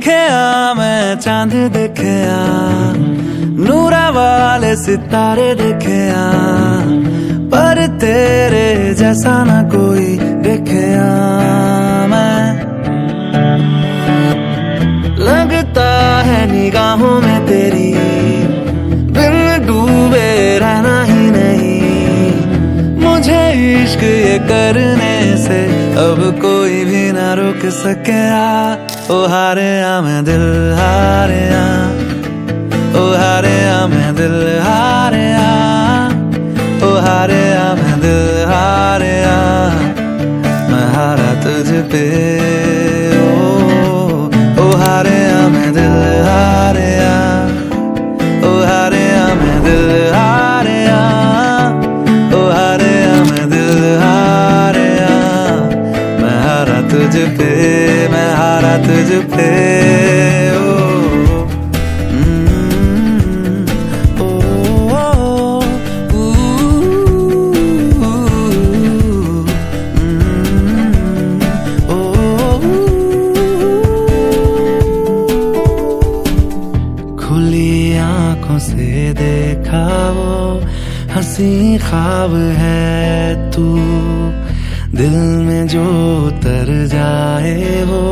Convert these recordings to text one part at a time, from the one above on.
देखया मैं चांद देखया, नूरा वाले सितारे देखया, पर तेरे जैसा ना कोई देखया मैं। लगता है निगाहों में तेरी बिन डूबे रहना ही नहीं, मुझे इश्क ये करने से अब कोई भी ना रोक सकेगा। ओ हारेया मैं दिल हारेया, ओ हारेया मैं दिल हारेया, ओ हारेया मैं दिल हारेया, मैं हारा तुझ पे। ओ हारेया मैं दिल हारेया, ओ हारेया मैं दिल हारेया, ओ हारेया मैं दिल हारेया, मैं हारा तुझ पे, मैं हारा तुझ पे। खुली आंखों से देखा वो हंसी ख्वाब है तू, दिल में जो उतर जाए वो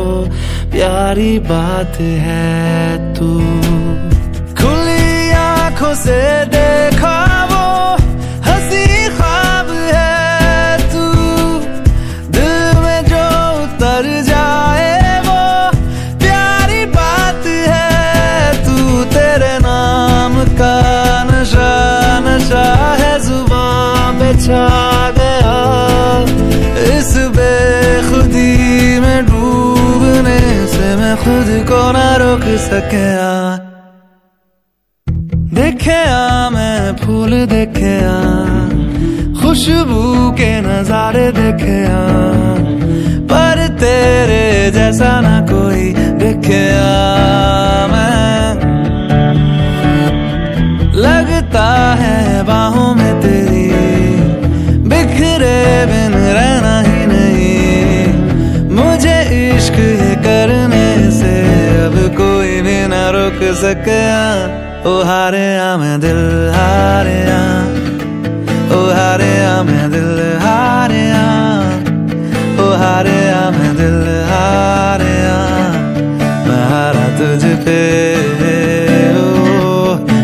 प्यारी बात है तू। खुली आंखों से देखा वो हंसी ख्वाब है तू, दिल में जो उतर जाए वो प्यारी बात है तू। तेरे नाम का नशा नशा है जुबां पे छा गया, इस बेखुदी में डूबने से मैं खुद को ना रोक सकेया। देखया मैं फूल देखया, खुशबू के नजारे देखया, पर तेरे जैसा ना कोई देखया मैं। लगता है बाहों में तेरी बिखरे बिन रहना ही नहीं, मुझे इश्क ये करने से अब कोई भी ना रोक सकेया। ओ हारेया मैं दिल हारेया, ओ हारेया मैं दिल हारेया, ओ हारेया मैं दिल हारेया, मैं हारा तुझ पे।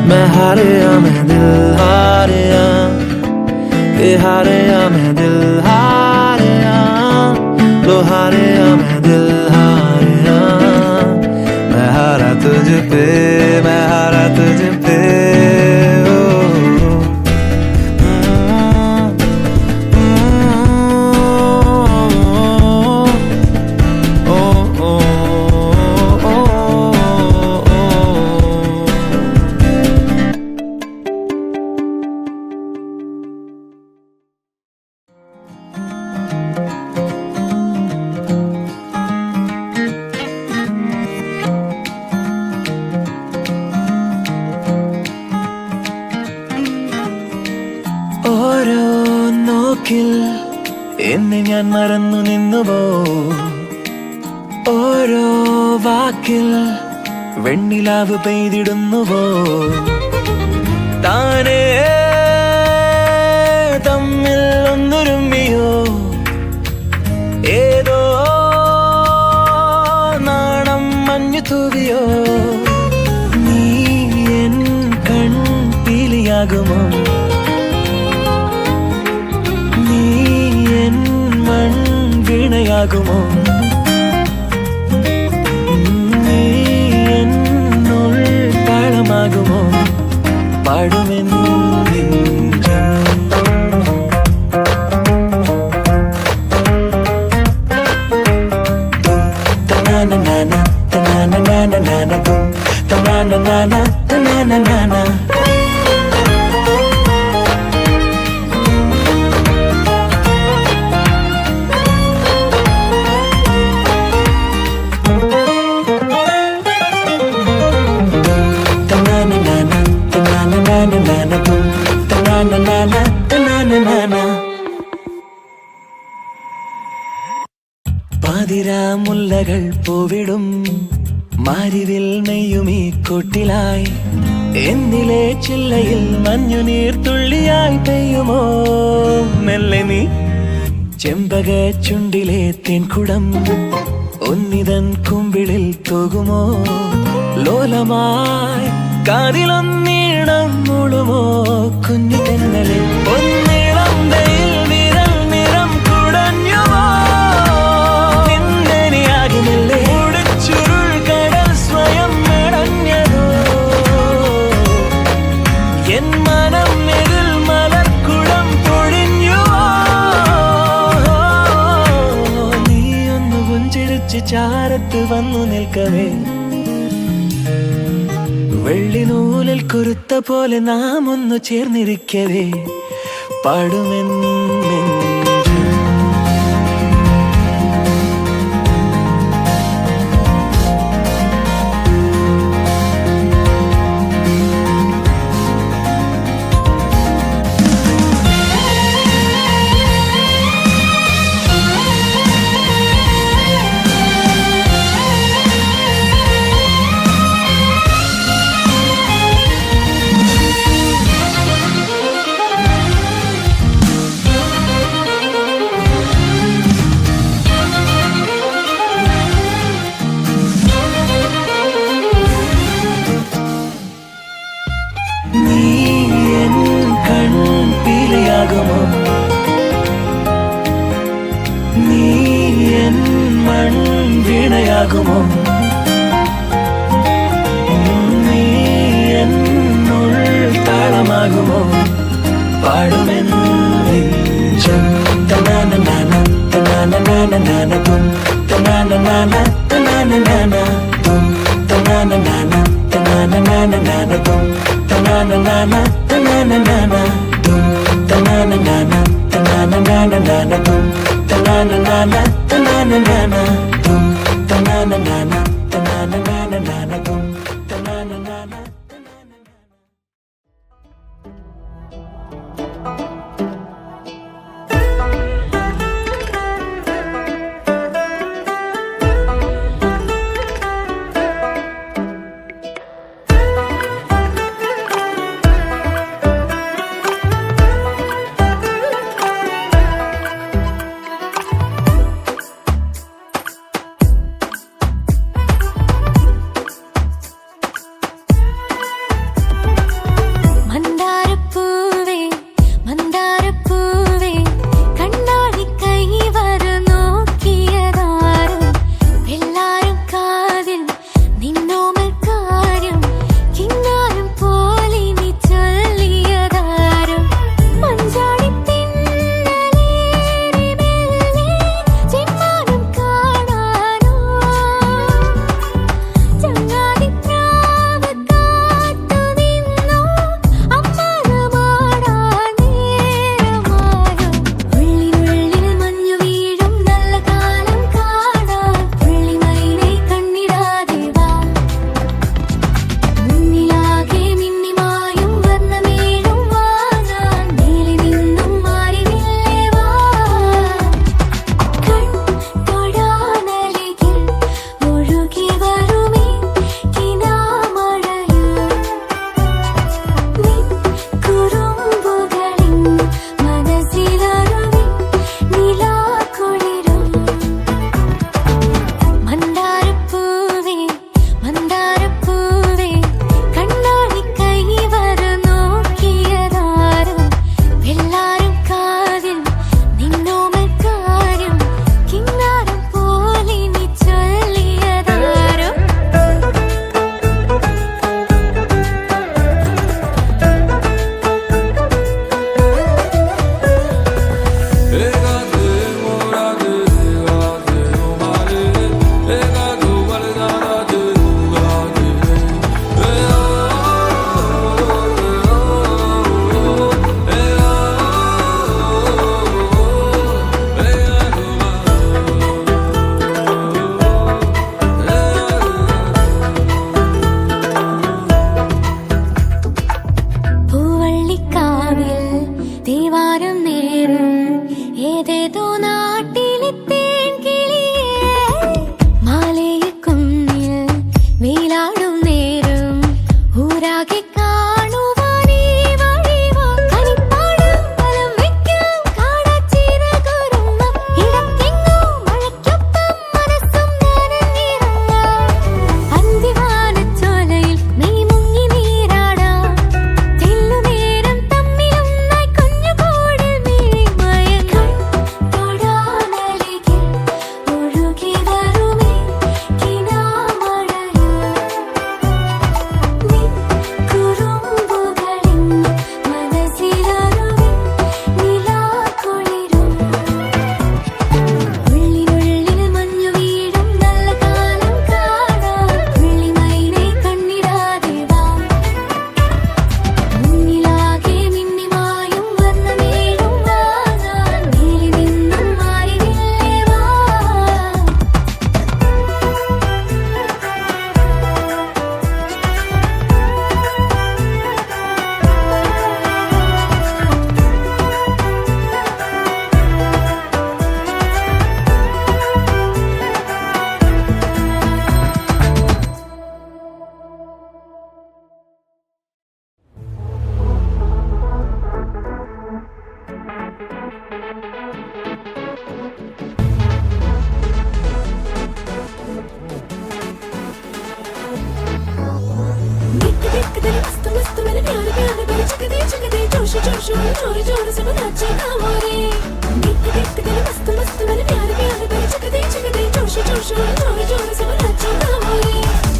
मैं हारेया मैं दिल हारेया, ये हारेया मैं दिल हारेया, लो हारेया मैं दिल हारेया, मैं हारा तुझ पे, मैं हारा तुझ पे। ഓരോ നോക്കിൽ എന്നെ ഞാൻ മറന്നു നിന്നുവോ, ഓരോ വാക്കിൽ വെണ്ണിലാവ് പെയ്തിടുന്നുവോ, താനേ തമ്മിൽ ഒന്നുരുമ്മിയോ, ഏതോ നാണം മഞ്ഞു തൂവിയോ, നീ എൻ കൺപീലിയാകുമോ, വീണയാകുമോ, നീ എന്നുൾ താളമാകുമോ, പാടുമെന്നു പാതിരാ മുല്ലകൾ പൂവിടും മാരിവിൽ നെയ്യും ഈ കൊട്ടിലായി എന്നിലെ ചില്ലയിൽ മഞ്ഞുനീർ തുള്ളിയായി പെയ്യുമോ മെല്ലെ നീ ചെമ്പക ചുണ്ടിലെ തേൻകുടം ഒന്നിതൻ കുമ്പിളിൽ തൂകുമോ ലോലമായി കാതിലൊന്നീണം മൂളുമോ കുഞ്ഞു തെന്നലെ ഒന്നിളം വെയിൽ വിരൽ നിറം കുടഞ്ഞുമോ നിന്നെനിയാകുന്നില്ലേ ചുരുൾ കടൽ സ്വയം മെടഞ്ഞതോ എൻ മനം എതിൽ മലർക്കുടം പൊഴിഞ്ഞുവോ നീ ഒന്ന് പുഞ്ചിരിച്ച് ചാരത്ത് വന്നു നിൽക്കവേ വെള്ളിനൂലിൽ കുരുത്ത പോലെ നാം ഒന്നു ചേർന്നിരിക്കവേ പാടുമെന്ന് നീ എൻ മൺവീണയാകുമോ നീ എന്നുൾ താളമാകുമോ പാടുമെന്ന് നെഞ്ചം തനാനനാന തനാനനാന തും തനാനനാന തനാനനാന തും തനാനനാന തനാനനാന തും തനാനനാന തനാനനാന തും തനാനനാന തനാനനാന തും തനാനനാന തനാനനാന തും തനാനനാന തനാനനാന തും തനാനനാന.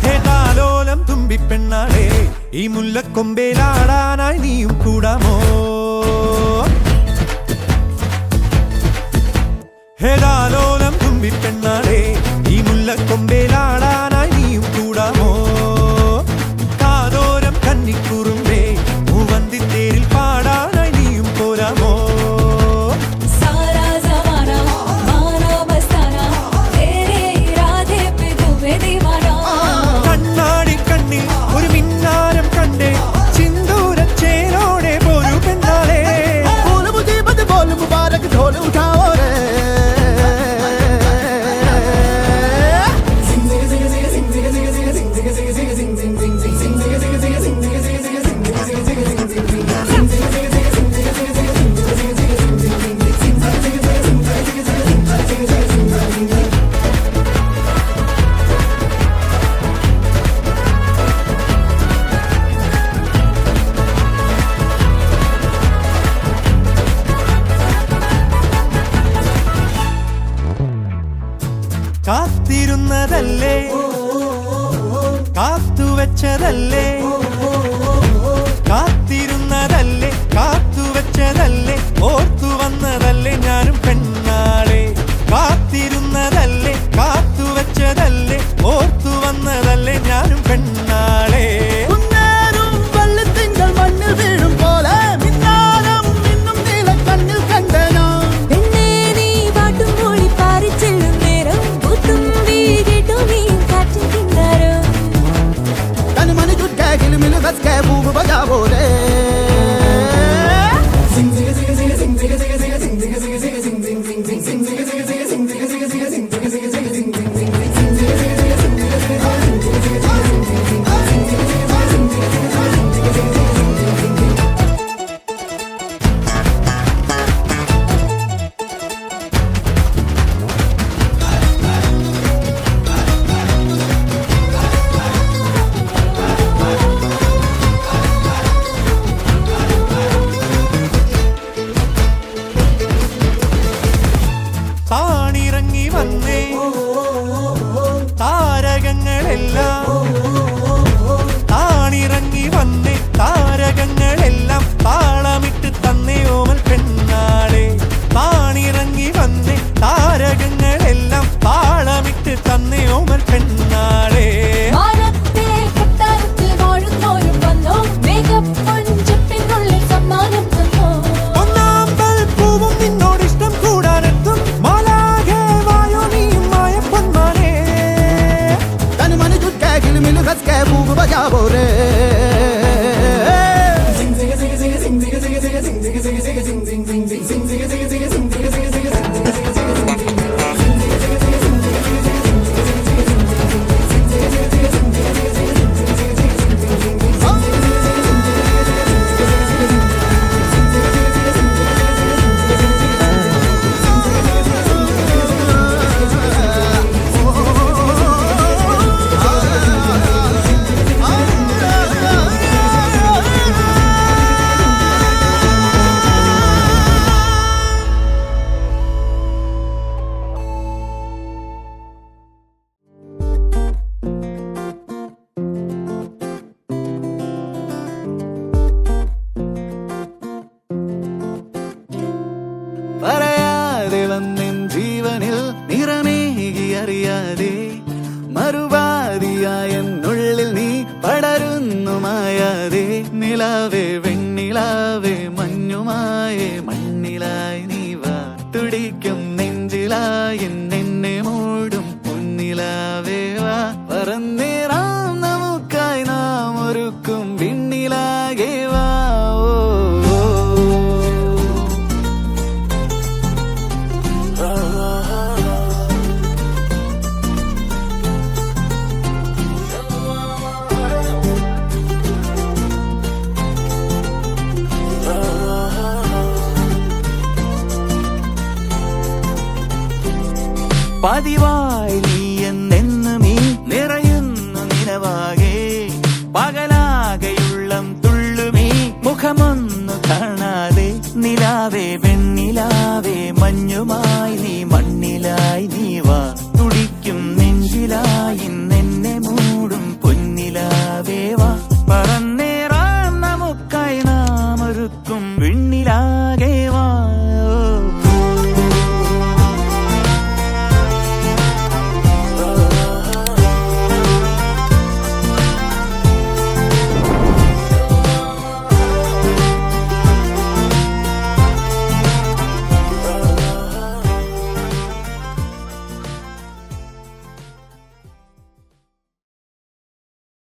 ഹേതാലോലം തുമ്പിപ്പെണ്ണാളെ ഈ മുല്ലക്കൊമ്പേലാടാനായി നീയും കൂടാമോ ഹേതാലോലം തുമ്പിപ്പെണ്ണാളെ ഈ മുല്ലക്കൊമ്പേലാടാനായി നീയും കൂടാമോ കാതോരം കന്നിക്കുറുമ്പേ മൂവന്തിത്തേരിൽ പാടാനായി നീയും പോരാമോ കണ്ണാടി കണ്ണിൽ ഒരു മിന്നാരം കണ്ടേ ചിന്തൂരച്ചേരോടെ പോരു പെണ്ണാളെ കാത്തിരുന്നതല്ലേ കാത്തുവെച്ചതല്ലേ കാത്തിരുന്നതല്ലേ കാത്തുവെച്ചതല്ലേ ഓർത്തു വന്നതല്ലേ ഞാനും പെണ്ണാളെ കാത്തിരുന്നതല്ലേ കാത്തുവെച്ചതല്ലേ ഓർത്തു വന്നതല്ലേ ഞാനും പെണ്ണാളെ താണിറങ്ങി വന്നേ താരകങ്ങളെല്ലാം താണിറങ്ങി വന്നേ താരകങ്ങളെല്ലാം താളമിട്ട് തന്നേ ഓമൽ പെണ്ണാളെ താണിറങ്ങി വന്നേ താരകങ്ങളെല്ലാം താളമിട്ട് തന്നേ ഓമൽ പെണ്ണാളെ പറയാതെ വന്നിൻ ജീവനിൽ നിറമേകി അറിയാതെ മറുപാതിയായ എന്നുള്ളിൽ നീ പടരുന്നു മായാതെ നിലാവേ വെണ്ണിലാവേ മഞ്ഞുമായേ മണ്ണിലായി നീ വാ തുടിക്കും നെഞ്ചിലായി എന്നെ മൂടും മുന്നിലാവേ വാ പറന്നേറാം നമുക്കായി നാം ഒരുക്കും വിണ്ണിലാകെ വാ പതിവായി നീ എന്നെന്നുമീ നിറയുന്നു നിലവാകെ പകലാകെയുള്ളം തുള്ളുമീ മുഖമൊന്നു കാണാതെ നിലാവേ വെണ്ണിലാവേ